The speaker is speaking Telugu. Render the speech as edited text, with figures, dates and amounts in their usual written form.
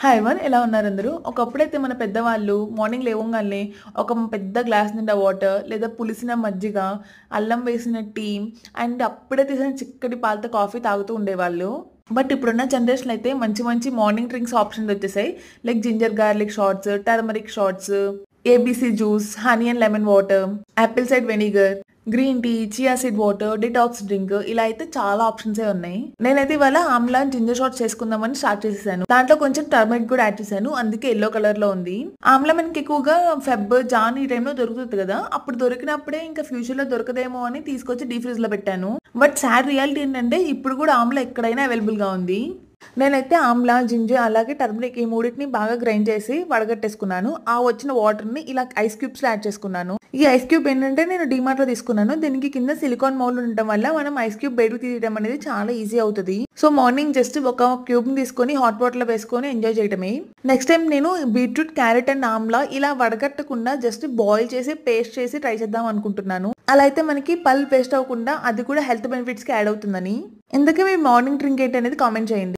హాయ్ ఎవన్ ఎలా ఉన్నారు అందరూ? ఒకప్పుడైతే మన పెద్దవాళ్ళు మార్నింగ్ లేవంగాల్నే ఒక పెద్ద గ్లాస్ నిండా వాటర్ లేదా పులిసిన మజ్జిగ, అల్లం వేసిన టీ అండ్ అప్పుడే తీసిన చిక్కటి పాలతో కాఫీ తాగుతూ ఉండేవాళ్ళు. బట్ ఇప్పుడున్న జనరేషన్ అయితే మంచి మంచి మార్నింగ్ డ్రింక్స్ ఆప్షన్స్ వచ్చేసాయి. Like ginger garlic shots, turmeric shots, ABC juice, honey and lemon water, apple cider vinegar, green tea, chia seed water, detox drink, ఇలా అయితే చాలా ఆప్షన్స్ ఉన్నాయి. నేనైతే ఇవాళ ఆమ్లా జింజర్ షాట్స్ చేసుకుందామని స్టార్ట్ చేసేసాను. దాంట్లో కొంచెం టర్మరిక్ కూడా యాడ్ చేశాను, అందుకే ఎల్లో కలర్ లో ఉంది. ఆమ్లా మనకి ఎక్కువగా ఫెబ్, జాన్ ఈ టైంలో దొరుకుతుంది కదా, అప్పుడు దొరికినప్పుడే ఇంకా ఫ్యూచర్ లో దొరకదేమో అని తీసుకొచ్చి డీ ఫ్రిడ్జ్ లో పెట్టాను. బట్ సాడ్ రియాలిటీ ఏంటంటే ఇప్పుడు కూడా ఆమ్లా ఎక్కడైనా అవైలబుల్ గా ఉంది. నేనైతే ఆమ్లా, జింజర్ అలాగే టర్మరిక్ ఈ మూడింటిని బాగా గ్రైండ్ చేసి వడగట్టేసుకున్నాను. ఆ వచ్చిన వాటర్ ని ఇలా ఐస్ క్యూబ్స్ లో యాడ్ చేసుకున్నాను. ఈ ఐస్ క్యూబ్ ఏంటంటే నేను డిమార్ట్ లో తీసుకున్నాను. దీనికి కింద సిలికాన్ మౌల్డ్ ఉండటం వల్ల మనం ఐస్ క్యూబ్ బయటకు తీయడం అనేది చాలా ఈజీ అవుతుంది. సో మార్నింగ్ జస్ట్ ఒక క్యూబ్ ని తీసుకొని హాట్ వాటర్ లో వేసుకొని ఎంజాయ్ చేయడమే. నెక్స్ట్ టైం నేను బీట్రూట్, క్యారెట్ అండ్ ఆమ్లా ఇలా వడగట్టకుండా జస్ట్ బాయిల్ చేసి పేస్ట్ చేసి ట్రై చేద్దాం అనుకుంటున్నాను. అలా అయితే మనకి పల్ పేస్ట్ అవ్వకుండా అది కూడా హెల్త్ బెనిఫిట్స్ కి యాడ్ అవుతుందని. ఇందుకే మీ మార్నింగ్ డ్రింక్ ఏంటి అనేది కామెంట్ చేయండి.